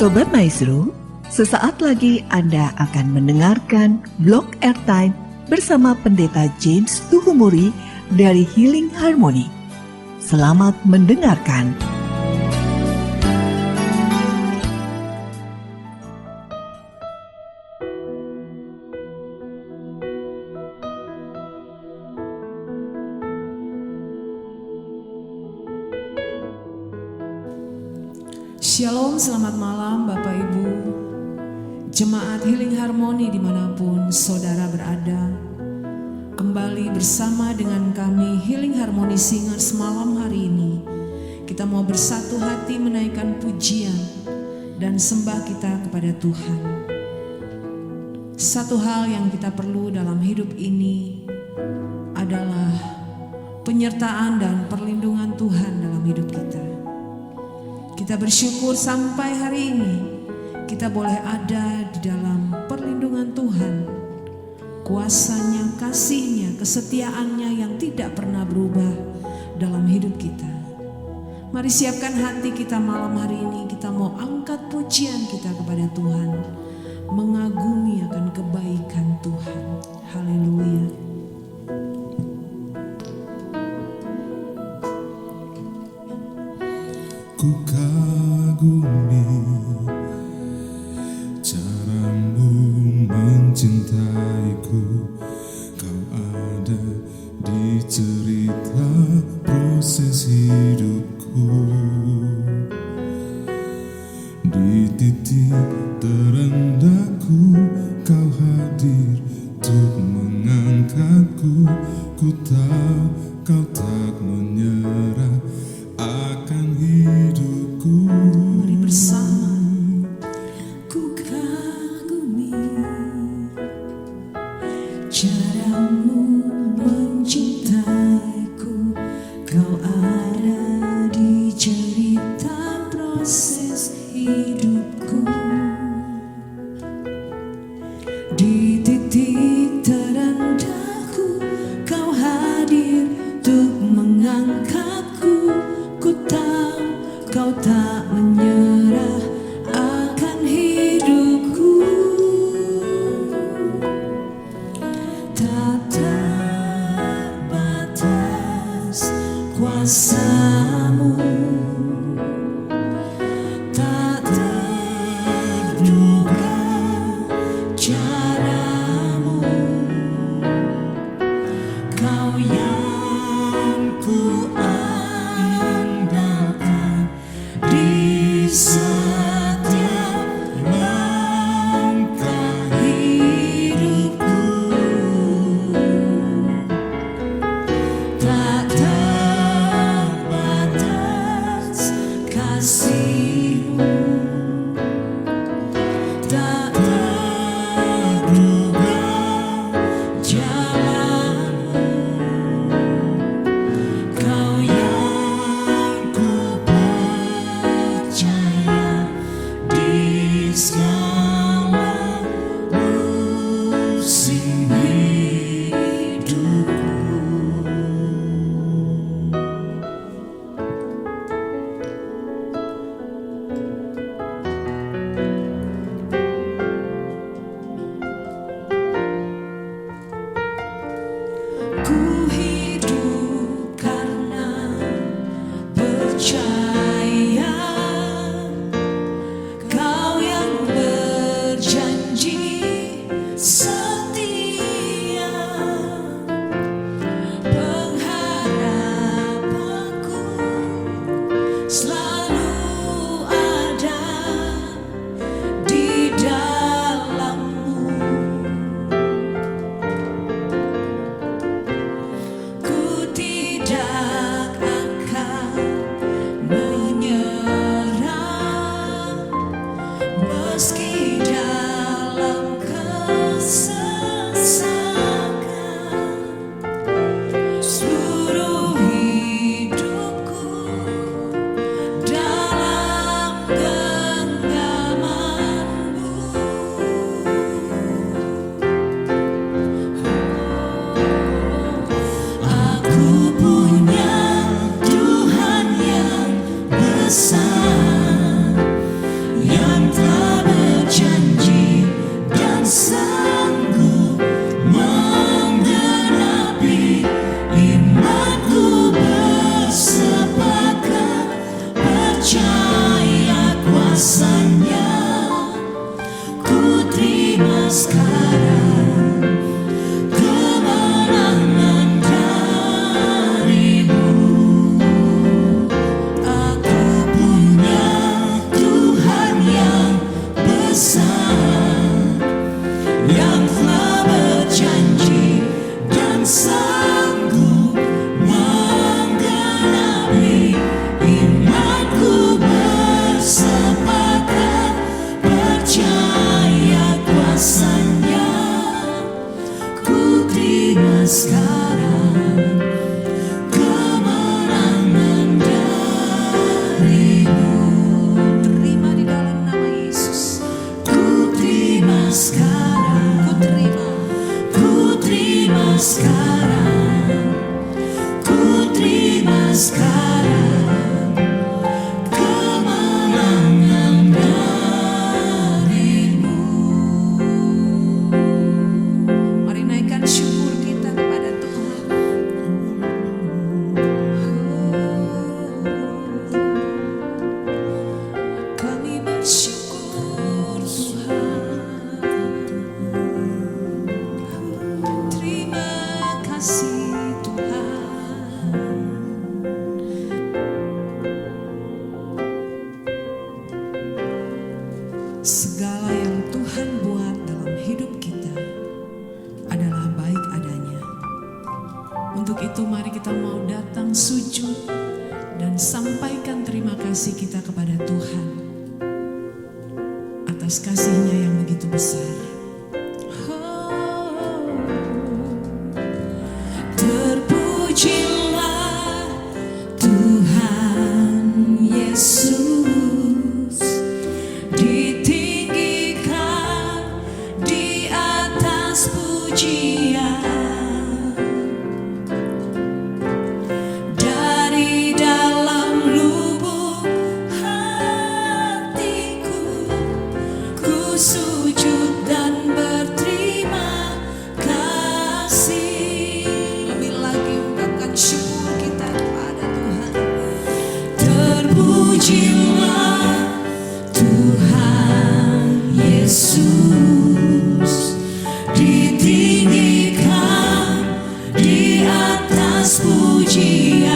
Sobat Maestro, sesaat lagi Anda akan mendengarkan Blog Airtime bersama Pendeta James Tuhumuri dari Healing Harmony. Selamat mendengarkan. Shalom, selamat malam Bapak Ibu, Jemaat Healing Harmony dimanapun saudara berada. Kembali bersama dengan kami Healing Harmony Singers malam hari ini. Kita mau bersatu hati menaikkan pujian dan sembah kita kepada Tuhan. Satu hal yang kita perlu dalam hidup ini adalah penyertaan dan perlindungan Tuhan dalam hidup kita. Kita bersyukur sampai hari ini kita boleh ada di dalam perlindungan Tuhan. Kuasanya, kasihnya, kesetiaannya yang tidak pernah berubah dalam hidup kita. Mari siapkan hati kita malam hari ini. Kita mau angkat pujian kita kepada Tuhan, mengagumi akan kebaikan Tuhan. Haleluya. Ku kagumi caramu mencintaiku. Kau ada di cerita proses hidupku. Di titik terendahku kau hadir untuk mengangkatku. Ku tahu kau tak menyerah akan hidupku. Mari bersama. Ku kagumi caramu mencintaiku. Kau ada di cerita proses hidupku. Di titik terendahku kau hadir untuk mengangkatku. Ku tahu kau tak menyerah akan hidupku. Tak terbatas kuasamu, tak terduga caramu. Kau yang ku di setiap langkah hidupku. Tak terbatas kasihmu, tak terduga jalanmu. Kau yang ku percaya di segala musim hidupku. Ku hidup karena percaya. Kau yang berjanji setia. Pengharapanku selalu ada di dalam-Mu. Ku tidak akan kasih kita kepada Tuhan atas kasih-Nya yang begitu besar. Terpujilah Tuhan Yesus, ditinggikan di atas pujian. Dari dalam lubuk hatiku, ku sujud dan berterima kasih. Lebih lagi ungkapkan syukur kita kepada Tuhan. Terpujilah Tuhan Yesus, ditinggikan di atas pujian.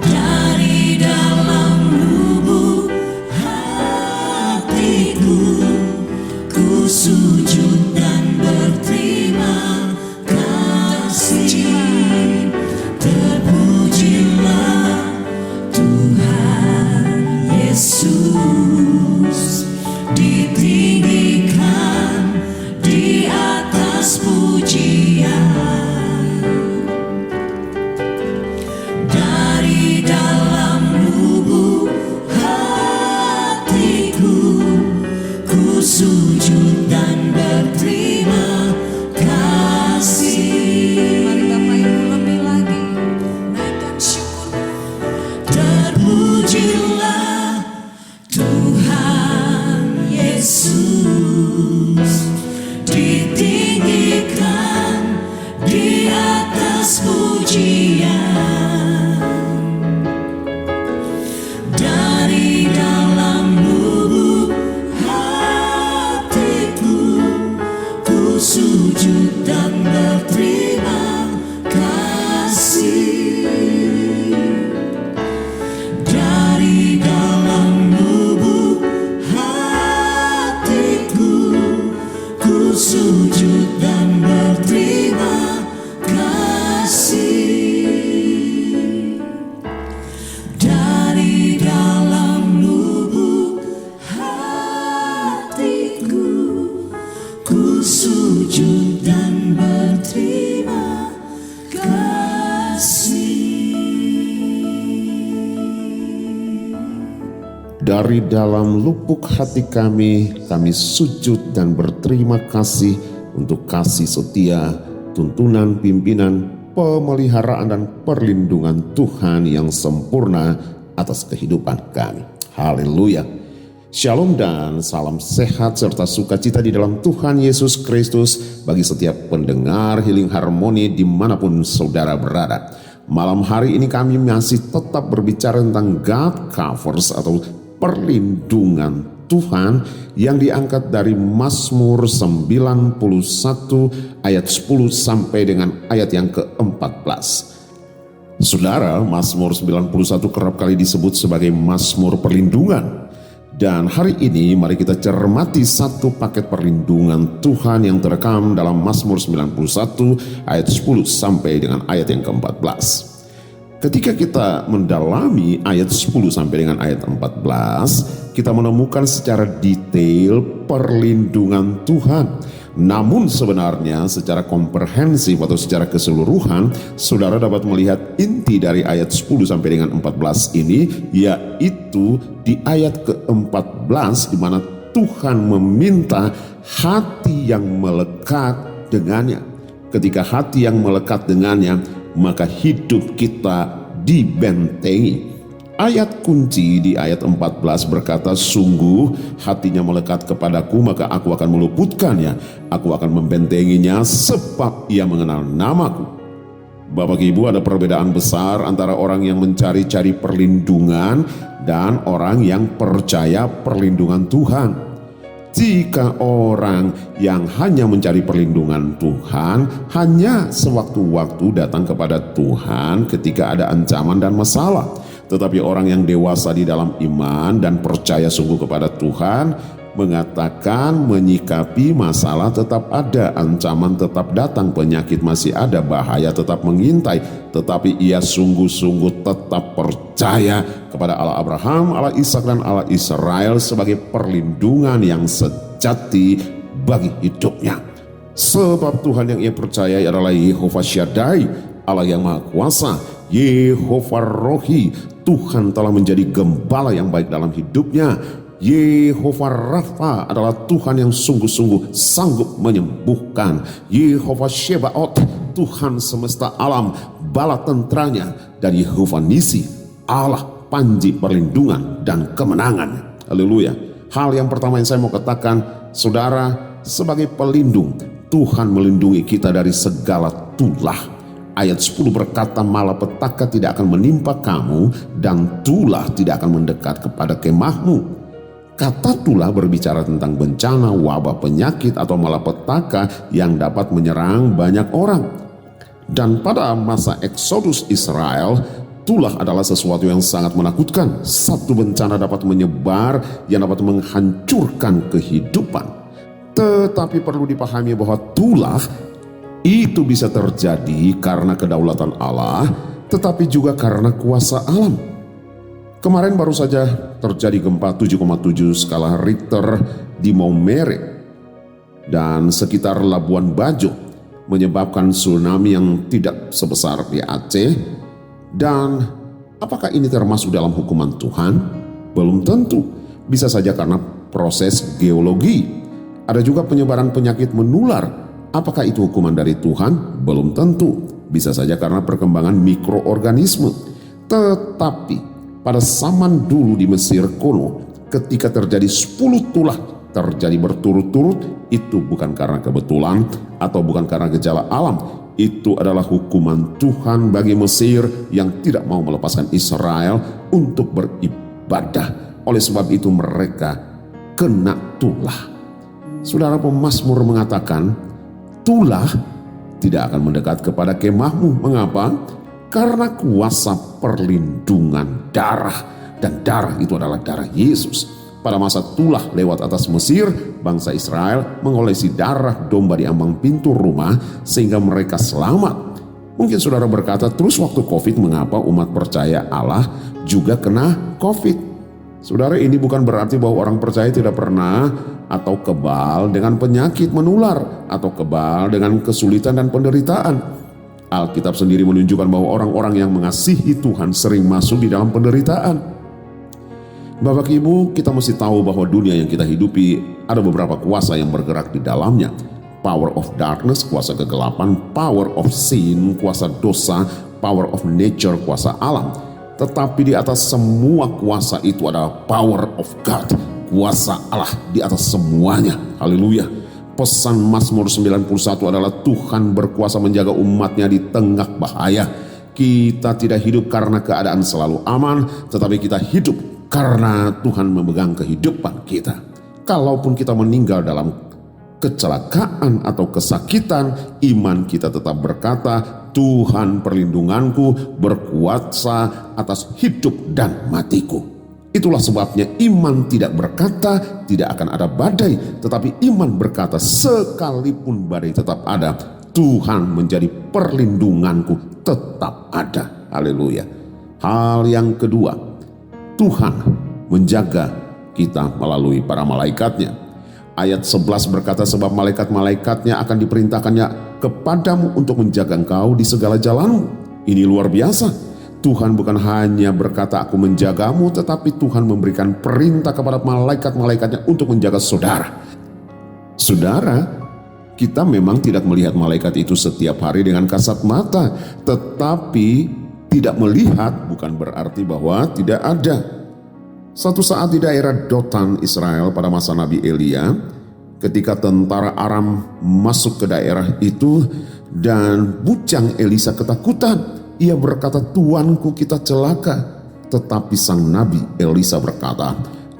Dari dalam lubuk hatiku, ku sujud dan berterima kasih. Terpujilah Tuhan Yesus, ditinggikan di atas pujian. Dari dalam lubuk hatiku, ku sujud dan berterima kasih. Mari Bapak Ibu lebih lagi naikkan syukur. Terpujilah Tuhan Yesus, ditinggikan di atas pujian. Dari dalam lubuk hatiku, ku sujud dan berterima kasih. Dari dalam lubuk hatiku, ku sujud dan berterima kasih. Dari dalam lubuk hatiku, ku sujud dan berterima kasih. Dari dalam lubuk hati kami sujud dan berterima kasih untuk kasih setia, tuntunan, pimpinan, pemeliharaan dan perlindungan Tuhan yang sempurna atas kehidupan kami. Haleluya. Shalom dan salam sehat serta sukacita di dalam Tuhan Yesus Kristus bagi setiap pendengar Healing Harmony dimanapun saudara berada. Malam hari ini kami masih tetap berbicara tentang God covers atau perlindungan Tuhan yang diangkat dari Mazmur 91 ayat 10 sampai dengan ayat yang ke-14. Saudara, Mazmur 91 kerap kali disebut sebagai Mazmur perlindungan. Dan hari ini mari kita cermati satu paket perlindungan Tuhan yang terekam dalam Mazmur 91 ayat 10 sampai dengan ayat yang ke-14. Ketika kita mendalami ayat 10 sampai dengan ayat 14, kita menemukan secara detail perlindungan Tuhan. Namun sebenarnya secara komprehensif atau secara keseluruhan, saudara dapat melihat inti dari ayat 10 sampai dengan 14 ini, yaitu di ayat ke-14 di mana Tuhan meminta hati yang melekat dengannya. Ketika hati yang melekat dengannya, maka hidup kita dibentengi. Ayat kunci di ayat 14 berkata, sungguh hatinya melekat kepadaku, maka aku akan meluputkannya. Aku akan membentenginya sebab ia mengenal namaku. Bapak Ibu, ada perbedaan besar antara orang yang mencari-cari perlindungan dan orang yang percaya perlindungan Tuhan. Jika orang yang hanya mencari perlindungan Tuhan hanya sewaktu-waktu datang kepada Tuhan ketika ada ancaman dan masalah. Tetapi orang yang dewasa di dalam iman dan percaya sungguh kepada Tuhan, mengatakan menyikapi masalah tetap ada, ancaman tetap datang, penyakit masih ada, bahaya tetap mengintai, tetapi ia sungguh-sungguh tetap percaya kepada Allah Abraham, Allah Ishak dan Allah Israel sebagai perlindungan yang sejati bagi hidupnya. Sebab Tuhan yang ia percaya adalah Yehova Shaddai, Allah yang Maha Kuasa, Yehova Rohi, Tuhan telah menjadi gembala yang baik dalam hidupnya. Yehova Rafa adalah Tuhan yang sungguh-sungguh sanggup menyembuhkan. Yehova Shebaot, Tuhan semesta alam, bala tentranya. Dan Yehova Nisi, Allah panji perlindungan dan kemenangan. Haleluya. Hal yang pertama yang saya mau katakan, saudara, sebagai pelindung, Tuhan melindungi kita dari segala tulah. Ayat 10 berkata, malapetaka tidak akan menimpa kamu dan tulah tidak akan mendekat kepada kemahmu. Kata tulah berbicara tentang bencana, wabah, penyakit atau malapetaka yang dapat menyerang banyak orang. Dan pada masa Eksodus Israel, tulah adalah sesuatu yang sangat menakutkan. Satu bencana dapat menyebar yang dapat menghancurkan kehidupan. Tetapi perlu dipahami bahwa tulah itu bisa terjadi karena kedaulatan Allah, tetapi juga karena kuasa alam. Kemarin baru saja terjadi gempa 7,7 skala Richter di Maumere dan sekitar Labuan Bajo, menyebabkan tsunami yang tidak sebesar di Aceh. Dan apakah ini termasuk dalam hukuman Tuhan? Belum tentu. Bisa saja karena proses geologi. Ada juga penyebaran penyakit menular. Apakah itu hukuman dari Tuhan? Belum tentu. Bisa saja karena perkembangan mikroorganisme. Tetapi pada zaman dulu di Mesir kuno, ketika terjadi 10 tulah terjadi berturut-turut, itu bukan karena kebetulan atau bukan karena gejala alam. Itu adalah hukuman Tuhan bagi Mesir yang tidak mau melepaskan Israel untuk beribadah. Oleh sebab itu mereka kena tulah. Saudara pemazmur mengatakan, tulah tidak akan mendekat kepada kemahmu. Mengapa? Karena kuasa perlindungan darah. Dan darah itu adalah darah Yesus. Pada masa tulah lewat atas Mesir, bangsa Israel mengolesi darah domba di ambang pintu rumah sehingga mereka selamat. Mungkin saudara berkata, terus waktu COVID mengapa umat percaya Allah juga kena COVID? Saudara, ini bukan berarti bahwa orang percaya tidak pernah atau kebal dengan penyakit menular atau kebal dengan kesulitan dan penderitaan. Alkitab sendiri menunjukkan bahwa orang-orang yang mengasihi Tuhan sering masuk di dalam penderitaan. Bapak Ibu, kita mesti tahu bahwa dunia yang kita hidupi ada beberapa kuasa yang bergerak di dalamnya. Power of darkness, kuasa kegelapan, power of sin, kuasa dosa, power of nature, kuasa alam. Tetapi di atas semua kuasa itu adalah power of God, kuasa Allah di atas semuanya. Haleluya. Pesan Mazmur 91 adalah Tuhan berkuasa menjaga umatnya di tengah bahaya. Kita tidak hidup karena keadaan selalu aman, tetapi kita hidup karena Tuhan memegang kehidupan kita. Kalaupun kita meninggal dalam kecelakaan atau kesakitan, iman kita tetap berkata, Tuhan perlindunganku, berkuasa atas hidup dan matiku. Itulah sebabnya iman tidak berkata tidak akan ada badai, tetapi iman berkata sekalipun badai tetap ada, Tuhan menjadi perlindunganku tetap ada. Haleluya. Hal yang kedua, Tuhan menjaga kita melalui para malaikatnya. Ayat 11 berkata, sebab malaikat-malaikatnya akan diperintahkannya kepadamu untuk menjaga engkau di segala jalanmu. Ini luar biasa. Tuhan bukan hanya berkata aku menjagamu, tetapi Tuhan memberikan perintah kepada malaikat-malaikatnya untuk menjaga saudara. Saudara, kita memang tidak melihat malaikat itu setiap hari dengan kasat mata, tetapi tidak melihat bukan berarti bahwa tidak ada. Suatu saat di daerah Dotan Israel pada masa Nabi Elia, ketika tentara Aram masuk ke daerah itu dan bujang Elisa ketakutan. Ia berkata, tuanku kita celaka. Tetapi sang Nabi Elisa berkata,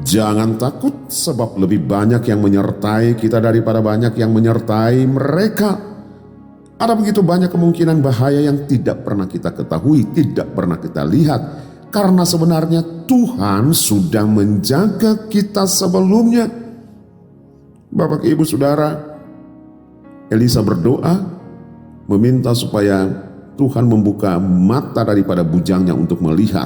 jangan takut sebab lebih banyak yang menyertai kita daripada banyak yang menyertai mereka. Ada begitu banyak kemungkinan bahaya yang tidak pernah kita ketahui, tidak pernah kita lihat. Karena sebenarnya Tuhan sudah menjaga kita sebelumnya. Bapak, Ibu, Saudara, Elisa berdoa meminta supaya Tuhan membuka mata daripada bujangnya untuk melihat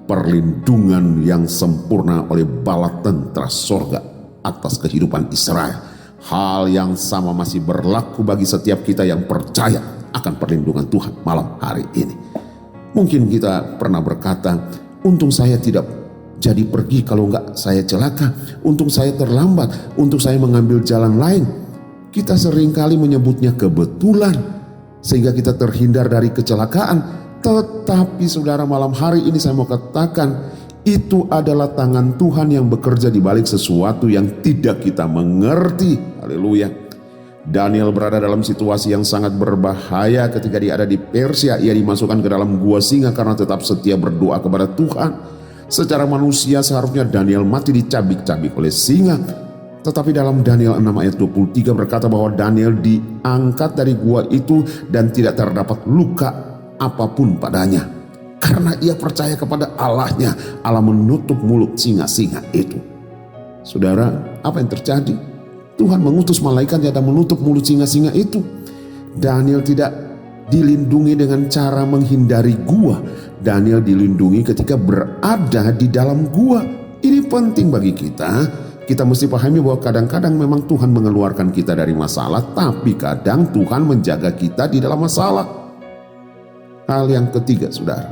perlindungan yang sempurna oleh bala tentara sorga atas kehidupan Israel. Hal yang sama masih berlaku bagi setiap kita yang percaya akan perlindungan Tuhan malam hari ini. Mungkin kita pernah berkata, untung saya tidak jadi pergi, kalau enggak saya celaka, untung saya terlambat, untung saya mengambil jalan lain. Kita seringkali menyebutnya kebetulan sehingga kita terhindar dari kecelakaan. Tetapi saudara, malam hari ini saya mau katakan, itu adalah tangan Tuhan yang bekerja di balik sesuatu yang tidak kita mengerti. Haleluya. Daniel berada dalam situasi yang sangat berbahaya ketika dia ada di Persia. Ia dimasukkan ke dalam gua singa karena tetap setia berdoa kepada Tuhan. Secara manusia seharusnya Daniel mati dicabik-cabik oleh singa. Tetapi dalam Daniel 6 ayat 23 berkata bahwa Daniel diangkat dari gua itu dan tidak terdapat luka apapun padanya. Karena ia percaya kepada Allahnya. Allah menutup mulut singa-singa itu. Saudara, apa yang terjadi? Tuhan mengutus malaikatnya dan menutup mulut singa-singa itu. Daniel tidak dilindungi dengan cara menghindari gua. Daniel dilindungi ketika berada di dalam gua. Ini penting bagi kita. Kita mesti pahami bahwa kadang-kadang memang Tuhan mengeluarkan kita dari masalah, tapi kadang Tuhan menjaga kita di dalam masalah. Hal yang ketiga, saudara,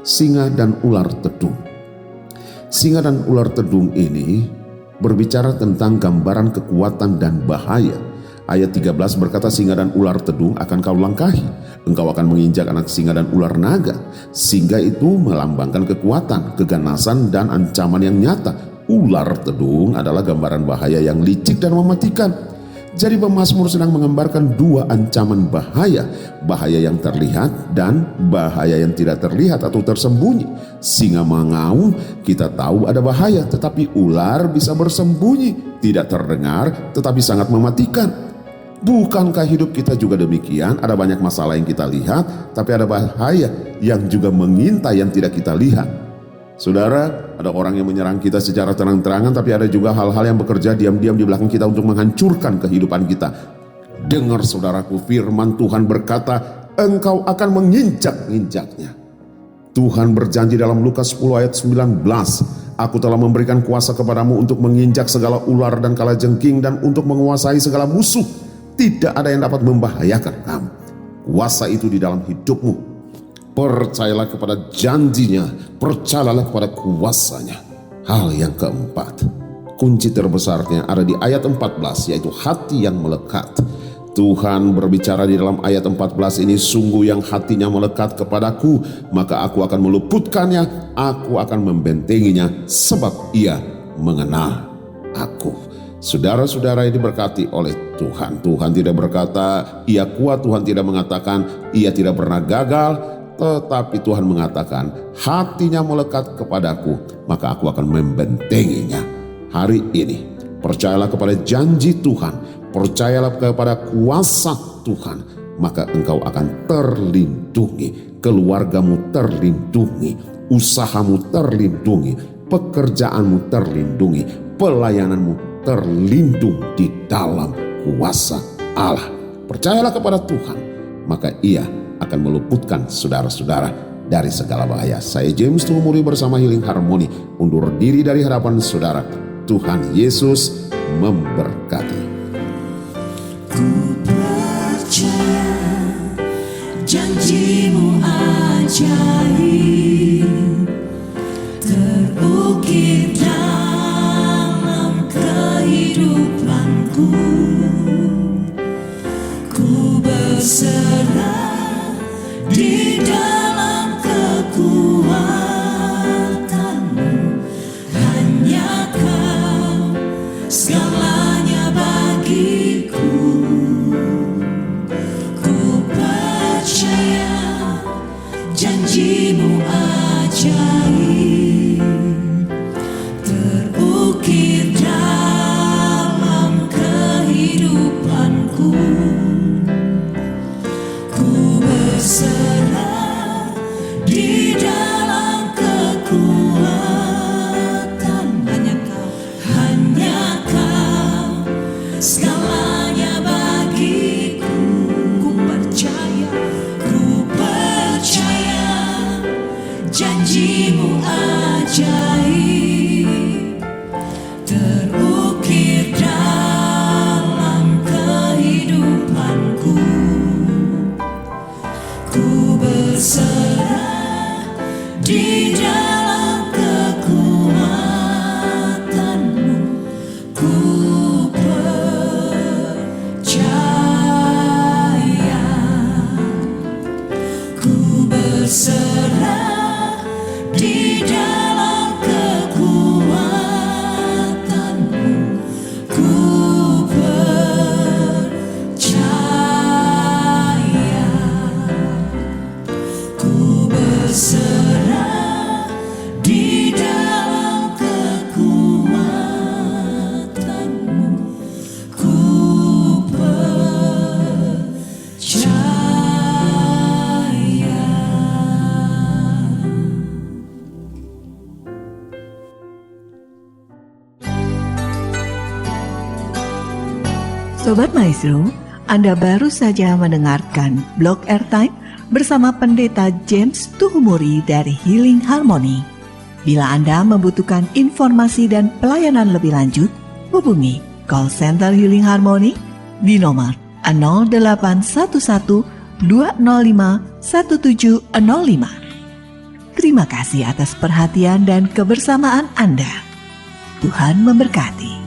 singa dan ular tedung. Singa dan ular tedung ini berbicara tentang gambaran kekuatan dan bahaya. Ayat 13 berkata, singa dan ular tedung akan kau langkahi. Engkau akan menginjak anak singa dan ular naga. Singa itu melambangkan kekuatan, keganasan, dan ancaman yang nyata. Ular tedung adalah gambaran bahaya yang licik dan mematikan. Jadi pemazmur sedang menggambarkan dua ancaman bahaya. Bahaya yang terlihat dan bahaya yang tidak terlihat atau tersembunyi. Singa mengaum, kita tahu ada bahaya, tetapi ular bisa bersembunyi, tidak terdengar tetapi sangat mematikan. Bukankah hidup kita juga demikian? Ada banyak masalah yang kita lihat, tapi ada bahaya yang juga mengintai yang tidak kita lihat. Saudara, ada orang yang menyerang kita secara terang-terangan, tapi ada juga hal-hal yang bekerja diam-diam di belakang kita untuk menghancurkan kehidupan kita. Dengar saudaraku, firman Tuhan berkata, engkau akan menginjak-injaknya. Tuhan berjanji dalam Lukas 10 ayat 19, aku telah memberikan kuasa kepadamu untuk menginjak segala ular dan kalajengking dan untuk menguasai segala musuh. Tidak ada yang dapat membahayakan kamu. Kuasa itu di dalam hidupmu. Percayalah kepada janjinya, percayalah kepada kuasanya. Hal yang keempat, kunci terbesarnya ada di ayat 14, yaitu hati yang melekat. Tuhan berbicara di dalam ayat 14 ini, sungguh yang hatinya melekat kepadaku, maka aku akan meluputkannya, aku akan membentenginya, sebab ia mengenal aku. Saudara-saudara ini diberkati oleh Tuhan. Tuhan tidak berkata ia kuat, Tuhan tidak mengatakan ia tidak pernah gagal, tetapi Tuhan mengatakan hatinya melekat kepadaku, maka aku akan membentenginya. Hari ini percayalah kepada janji Tuhan, percayalah kepada kuasa Tuhan, maka engkau akan terlindungi, keluargamu terlindungi, usahamu terlindungi, pekerjaanmu terlindungi, pelayananmu terlindung di dalam kuasa Allah. Percayalah kepada Tuhan, maka Ia akan meluputkan saudara-saudara dari segala bahaya. Saya James Tuhumuri bersama Healing Harmony undur diri dari hadapan saudara. Tuhan Yesus memberkati. Ku percaya janjimu ajaib, terukir dalam kehidupanku. Ku berserah di dalam kekuatanmu, hanya Kau segalanya bagiku. Ku percaya janjimu ajaib, terukir dalam kehidupanku. Berserah di dalam kekuatan, hanya Kau janjimu ajaib terukir dalam kehidupanku. Ku berserah di dalam kekuatanmu. Ku percaya, ku berserah di dalam kekuatanmu. Ku percaya, ku berserah di dalam kekuatanmu. Ku Sobat Maestro, Anda baru saja mendengarkan Blog Airtime bersama Pendeta James Tuhumuri dari Healing Harmony. Bila Anda membutuhkan informasi dan pelayanan lebih lanjut, hubungi call center Healing Harmony di nomor 0811 205 1705. Terima kasih atas perhatian dan kebersamaan Anda. Tuhan memberkati.